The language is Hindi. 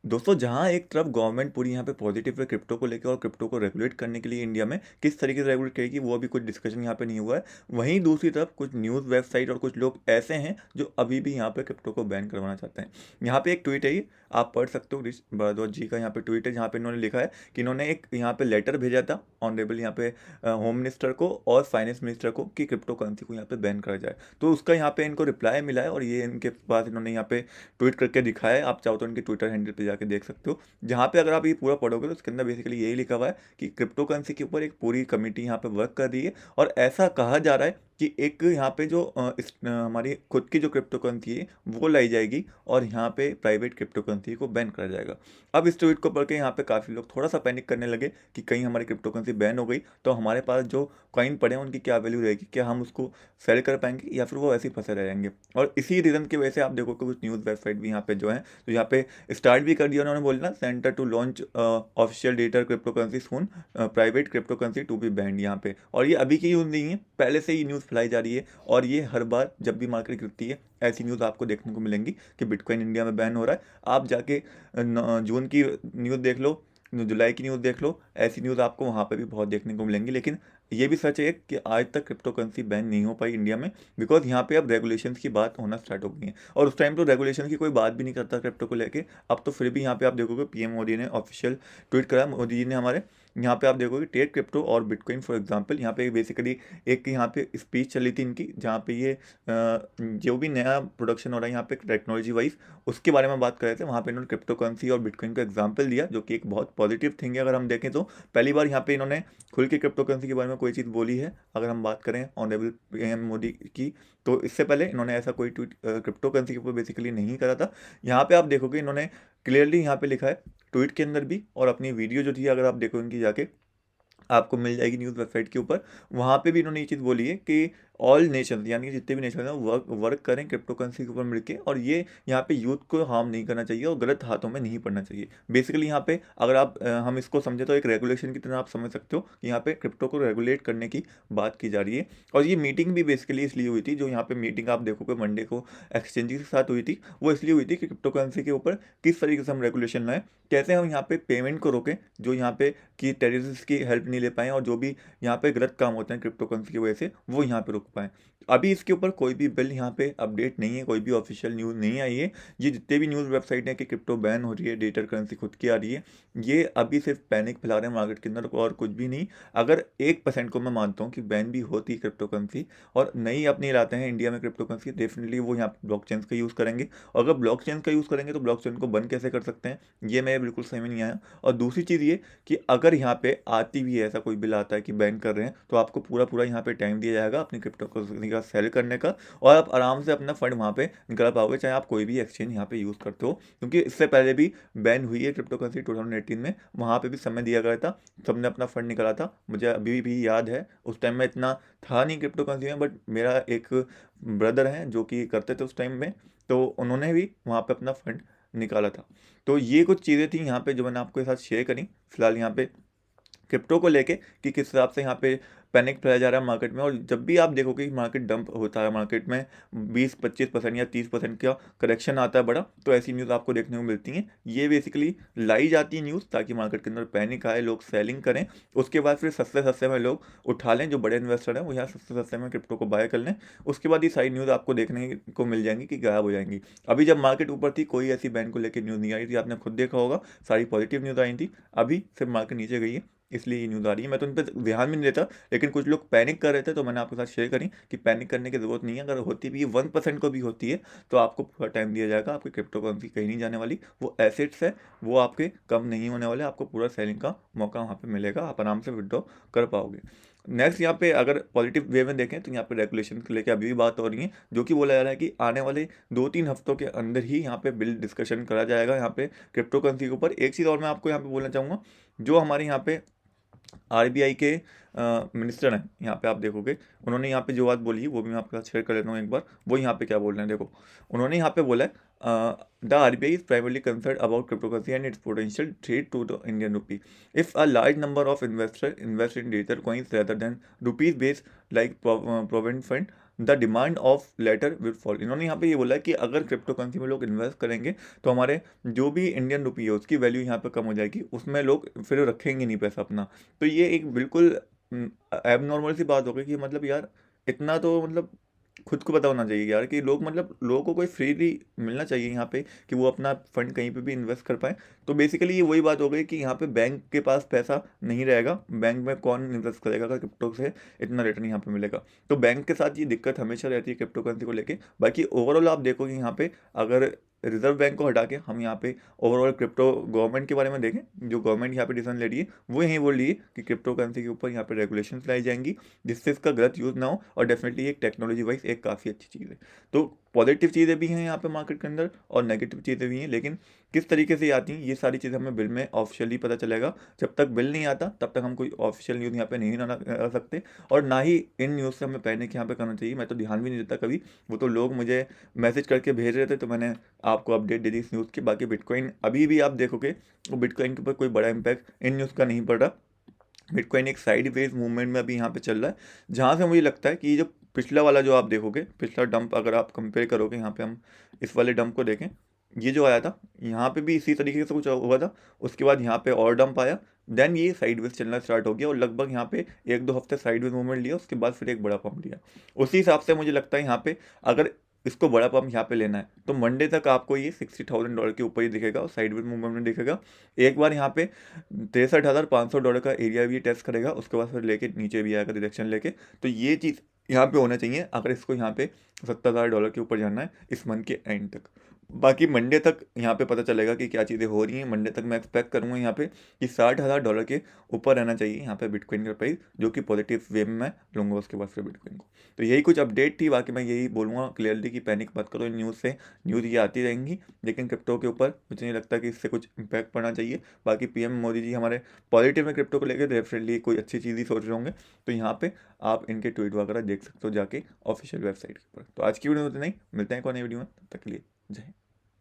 दोस्तों, जहाँ एक तरफ गवर्नमेंट पूरी यहाँ पे पॉजिटिव है क्रिप्टो को लेकर और क्रिप्टो को रेगुलेट करने के लिए इंडिया में किस तरीके से रेगुलेट करेगी वो अभी कुछ डिस्कशन यहाँ पे नहीं हुआ है। वहीं दूसरी तरफ कुछ न्यूज़ वेबसाइट और कुछ लोग ऐसे हैं जो अभी भी यहाँ पे क्रिप्टो को बैन करवाना चाहते हैं। यहाँ पे एक ट्वीट है, ये आप पढ़ सकते हो, ऋषि भारद्वाज जी का यहाँ पे ट्वीट है जहाँ पे इन्होंने लिखा है कि इन्होंने एक यहाँ पे लेटर भेजा था ऑनरेबल यहाँ पे होम मिनिस्टर को और फाइनेंस मिनिस्टर को कि क्रिप्टो करेंसी को यहाँ पे बैन करा जाए। तो उसका यहाँ पे इनको रिप्लाई मिला है और ये इनके पास इन्होंने यहाँ पे ट्वीट करके दिखाया है। आप चाहो तो इनके ट्विटर हैंडल पे जाके देख सकते हो, जहाँ पे अगर आप ये पूरा पढ़ोगे तो उसके अंदर बेसिकली यही लिखा हुआ है कि क्रिप्टो करेंसी के ऊपर एक पूरी कमेटी यहाँ पे वर्क कर रही है और ऐसा कहा जा रहा है कि एक यहाँ पे जो हमारी खुद की जो क्रिप्टो करेंसी है वो लाई जाएगी और यहाँ पे प्राइवेट क्रिप्टो करेंसी को बैन करा जाएगा। अब इस ट्वीट को पढ़ के यहाँ पे काफ़ी लोग थोड़ा सा पैनिक करने लगे कि कहीं हमारी क्रिप्टो करेंसी बैन हो गई तो हमारे पास जो कॉइन पड़े हैं उनकी क्या वैल्यू रहेगी, क्या हम उसको सेल कर पाएंगे या फिर वो ऐसे ही फंसे रह जाएंगे। और इसी रीज़न की वजह से आप देखो कि कुछ न्यूज़ वेबसाइट भी यहाँ पे जो है तो यहाँ पे स्टार्ट भी कर दिया उन्होंने, बोलना centre to launch official data cryptocurrency soon, private cryptocurrency to be banned यहाँ पे। और ये अभी की न्यूज़ नहीं है, पहले से ही न्यूज़ फैलाई जा रही है और ये हर बार जब भी मार्केट गिरती है ऐसी न्यूज़ आपको देखने को मिलेंगी कि बिटकॉइन इंडिया में बैन हो रहा है। आप जाके जून की न्यूज़ देख लो, जुलाई की न्यूज़ देख लो, ऐसी न्यूज़ आपको वहाँ पे भी बहुत देखने को मिलेंगी। लेकिन ये भी सच है कि आज तक क्रिप्टो करेंसी बैन नहीं हो पाई इंडिया में, बिकॉज यहाँ पे अब रेगुलेशंस की बात होना स्टार्ट हो गई है और उस टाइम तो रेगुलेशन की कोई बात भी नहीं करता क्रिप्टो को लेके। अब तो फिर भी यहाँ पे आप देखोगे पीएम मोदी ने ऑफिशियल ट्वीट करा, मोदी जी ने हमारे, यहाँ पे आप देखोगे टेक क्रिप्टो और बिटकॉइन फॉर एग्जांपल। यहाँ पे बेसिकली एक यहाँ पे स्पीच चली थी इनकी जहाँ पे ये जो भी नया प्रोडक्शन हो रहा है यहाँ पे टेक्नोलॉजी वाइज उसके बारे में बात कर रहे थे। वहाँ पे इन्होंने क्रिप्टो करेंसी और बिटकॉइन का एग्जाम्पल दिया जो कि एक बहुत पॉजिटिव थिंग है। अगर हम देखें तो पहली बार यहाँ पे इन्होंने खुल के क्रिप्टो करेंसी के बारे में कोई चीज़ बोली है अगर हम बात करें ऑनरेबल पीएम मोदी की। तो इससे पहले इन्होंने ऐसा कोई ट्वीट क्रिप्टो करेंसी के ऊपर बेसिकली नहीं करा था। यहाँ पे आप देखोगे इन्होंने क्लियरली यहाँ पे लिखा है ट्वीट के अंदर भी, और अपनी वीडियो जो थी अगर आप देखो इनकी जाके आपको मिल जाएगी न्यूज़ वेबसाइट के ऊपर, वहाँ पे भी इन्होंने ये चीज़ बोली है कि ऑल नेशन यानी कि जितने भी नेशन हैं वर्क वर्क करें क्रिप्टो करेंसी के ऊपर मिलके, और ये यहाँ पे यूथ को हार्म नहीं करना चाहिए और गलत हाथों में नहीं पड़ना चाहिए। बेसिकली यहाँ पे अगर आप हम इसको समझे तो एक रेगुलेशन की तरह आप समझ सकते हो कि यहाँ पे क्रिप्टो को रेगुलेट करने की बात की जा रही है। और ये मीटिंग भी बेसिकली इसलिए हुई थी, जो यहाँ पे मीटिंग आप देखोगे मंडे को एक्सचेंज के साथ हुई थी, वो इसलिए हुई थी कि क्रिप्टो करेंसी के ऊपर किस तरीके से हम रेगुलेशन लाएं, कैसे हम यहाँ पे पेमेंट को रोकें जो यहाँ पे कि टेररिस्ट की हेल्प नहीं ले पाएँ और जो भी यहाँ पे गलत काम होते हैं क्रिप्टो करेंसी की वजह से वो यहाँ पे रुक पाएँ। अभी इसके ऊपर कोई भी बिल यहाँ पे अपडेट नहीं है, कोई भी ऑफिशियल न्यूज़ नहीं आई है। ये जितने भी न्यूज़ वेबसाइट हैं कि क्रिप्टो बैन हो रही है, डिजिटल करेंसी खुद की आ रही है, ये अभी सिर्फ पैनिक फैला रहे हैं मार्केट के अंदर और कुछ भी नहीं। अगर 1% को मैं मानता हूँ कि बैन भी होती है क्रिप्टो करेंसी और नई अपनी लाते हैं इंडिया में क्रिप्टो करेंसी, डेफिनेटली वो यहाँ पे ब्लॉकचेन का यूज़ करेंगे। और अगर ब्लॉकचेन का यूज़ करेंगे तो ब्लॉकचेन को बंद कैसे कर सकते हैं, ये मैं बिल्कुल समझ में नहीं आया। और दूसरी चीज़ ये कि अगर यहाँ पे आती भी है, ऐसा कोई बिल आता है कि बैन कर रहे हैं, तो आपको पूरा पूरा यहाँ पे टाइम दिया जाएगा अपनी क्रिप्टो करेंसी का सेल करने का और आप आराम से अपना फंड वहाँ पे निकाल पाओगे, चाहे आप कोई भी एक्सचेंज यहाँ पे यूज़ करते हो। क्योंकि इससे पहले भी बैन हुई है क्रिप्टो करेंसी 2018 में, वहाँ पे भी समय दिया गया था, सबने अपना फंड निकाला था। मुझे अभी भी याद है उस टाइम में इतना था नहीं क्रिप्टो करेंसी में, बट मेरा एक ब्रदर हैं जो कि करते थे उस टाइम में, तो उन्होंने भी वहाँ पे अपना फंड निकाला था। तो ये कुछ चीज़ें थी यहाँ पे जो मैंने आपके साथ शेयर करी फिलहाल यहाँ पे क्रिप्टो को लेके कि किस हिसाब से यहाँ पे पैनिक फैलाया जा रहा है मार्केट में। और जब भी आप देखोगे कि मार्केट डंप होता है, मार्केट में 20-25% या 30% का करेक्शन आता है बड़ा, तो ऐसी न्यूज़ आपको देखने को मिलती हैं। ये बेसिकली लाई जाती है न्यूज़ ताकि मार्केट के अंदर पैनिक आए, लोग सेलिंग करें, उसके बाद फिर सस्ते सस्ते में लोग उठा लें, जो बड़े इन्वेस्टर हैं वो यहाँ सस्ते सस्ते में क्रिप्टो को बाय कर लें। उसके बाद ये सारी न्यूज़ आपको देखने को मिल जाएंगी कि गायब हो जाएंगी। अभी जब मार्केट ऊपर थी कोई ऐसी बैंक को लेकर न्यूज़ नहीं आई थी, आपने खुद देखा होगा, सारी पॉजिटिव न्यूज़ आई थी। अभी सिर्फ मार्केट नीचे गई है इसलिए ये न्यूज़ आ रही है। मैं तो उन पर ध्यान भी नहीं देता, लेकिन कुछ लोग पैनिक कर रहे थे तो मैंने आपके साथ शेयर करी कि पैनिक करने की ज़रूरत नहीं है। अगर होती भी 1% को भी होती है तो आपको पूरा टाइम दिया जाएगा, आपकी क्रिप्टो करेंसी कहीं नहीं जाने वाली, वो एसेट्स है, वो आपके कम नहीं होने वाले, आपको पूरा सेलिंग का मौका वहाँ पे मिलेगा, आप आराम से विड्रॉ कर पाओगे। नेक्स्ट यहाँ पे अगर पॉजिटिव वे में देखें तो यहाँ पे रेगुलेशन को लेकर अभी भी बात हो रही है, जो कि बोला जा रहा है कि आने वाले 2-3 हफ्तों के अंदर ही यहाँ पे बिल डिस्कशन करा जाएगा यहाँ पे क्रिप्टो करेंसी के ऊपर। एक चीज़ और मैं आपको यहाँ पे बोलना चाहूँगा, जो हमारे यहाँ पे आरबीआई के मिनिस्टर हैं, यहाँ पे आप देखोगे उन्होंने यहाँ पे जो बात बोली है वो भी मैं आपके साथ शेयर कर लेता हूँ एक बार। वो यहाँ पे क्या बोल रहे हैं देखो, उन्होंने यहाँ पे बोला है the RBI is primarily concern about cryptocurrency and its potential threat to the Indian rupee. If a large number of investor invest in digital coins rather than rupees based like provident fund, the demand of latter will fall. इन्होंने यहाँ पे ये बोला है कि अगर क्रिप्टो करेंसी में लोग इन्वेस्ट करेंगे तो हमारे जो भी इंडियन रुपी है उसकी वैल्यू यहाँ पे कम हो जाएगी, उसमें लोग फिर रखेंगे नहीं पैसा अपना। तो ये एक बिल्कुल एबनॉर्मल सी बात हो गई कि मतलब यार इतना तो मतलब खुद को पता होना चाहिए यार कि लोग मतलब लोगों को कोई फ्रीली मिलना चाहिए यहाँ पे कि वो अपना फंड कहीं पे भी इन्वेस्ट कर पाए। तो बेसिकली ये वही बात हो गई कि यहाँ पे बैंक के पास पैसा नहीं रहेगा, बैंक में कौन इन्वेस्ट करेगा अगर क्रिप्टो से इतना रिटर्न यहाँ पे मिलेगा। तो बैंक के साथ ये दिक्कत हमेशा रहती है क्रिप्टो करेंसी को लेके। बाकी ओवरऑल आप देखोगे यहाँ पे अगर रिजर्व बैंक को हटा के हम यहाँ पे ओवरऑल क्रिप्टो गवर्नमेंट के बारे में देखें, जो गवर्नमेंट यहाँ पे डिसीजन ले रही है वो यही बोल रही है कि क्रिप्टो करेंसी के ऊपर यहाँ पे रेगुलेशन लाई जाएंगी जिससे इसका गलत यूज़ ना हो, और डेफिनेटली एक टेक्नोलॉजी वाइज एक काफ़ी अच्छी चीज़ है। तो पॉजिटिव चीज़ें भी हैं यहाँ पे मार्केट के अंदर और नेगेटिव चीज़ें भी हैं, लेकिन किस तरीके से आती हैं ये सारी चीज़ें हमें बिल में ऑफिशियली पता चलेगा। जब तक बिल नहीं आता तब तक हम कोई ऑफिशियल न्यूज़ यहाँ पे नहीं ला सकते, और ना ही इन न्यूज़ से हमें पैनिक यहाँ पे करना चाहिए। मैं तो ध्यान भी नहीं देता कभी, वो तो लोग मुझे मैसेज करके भेज रहे थे तो मैंने आपको अपडेट दे दी इस न्यूज़ की। बाकी बिटकॉइन अभी भी आप देखोगे तो बिटकॉइन के ऊपर कोई बड़ा इंपैक्ट इन न्यूज़ का नहीं पड़ रहा। बिटकॉइन एक साइड वेज मूवमेंट में अभी यहाँ पे चल रहा है, जहाँ से मुझे लगता है कि ये जो पिछला वाला जो आप देखोगे, पिछला डंप अगर आप कंपेयर करोगे, यहाँ पे हम इस वाले डंप को देखें, ये जो आया था यहाँ पे भी इसी तरीके से कुछ हुआ था। उसके बाद यहाँ पे और डंप आया, देन ये साइडवेज चलना स्टार्ट हो गया और लगभग यहाँ पे 1-2 हफ्ते साइडवेज मूवमेंट लिया, उसके बाद फिर एक बड़ा पंप लिया। उसी हिसाब से मुझे लगता है यहाँ पे अगर इसको बड़ा पंप यहाँ पे लेना है तो मंडे तक आपको ये $60,000 के ऊपर ही दिखेगा और साइडवेज मूवमेंट में दिखेगा। एक बार यहाँ पे $63,500 का एरिया भी टेस्ट करेगा, उसके बाद फिर लेके नीचे भी आएगा डायरेक्शन लेके। तो ये चीज़ यहाँ पे होना चाहिए अगर इसको यहाँ पे $70,000 के ऊपर जाना है इस मंथ के एंड तक। बाकी मंडे तक यहाँ पे पता चलेगा कि क्या चीज़ें हो रही हैं। मंडे तक मैं एक्सपेक्ट करूँगा यहाँ पे कि $60,000 के ऊपर रहना चाहिए यहाँ पे बिटकॉइन का प्राइस, जो कि पॉजिटिव वे में मैं लूँगा उसके बाद फिर बिटकॉइन को। तो यही कुछ अपडेट थी। बाकी मैं यही बोलूँगा क्लियरली कि पैनिक मत करो इन न्यूज़ से, न्यूज़ ये आती रहेंगी, लेकिन क्रिप्टो के ऊपर मुझे नहीं लगता कि इससे कुछ इम्पैक्ट पड़ना चाहिए। बाकी पीएम मोदी जी हमारे पॉजिटिव में क्रिप्टो को लेकर डेफिनेटली कोई अच्छी चीज़ ही सोच रहे होंगे। तो यहाँ पे आप इनके ट्वीट वगैरह देख सकते हो जाके ऑफिशियल वेबसाइट के ऊपर। तो आज की वीडियो में इतना ही, मिलते हैं एक और नई वीडियो में, तब तक के लिए जय हिंद।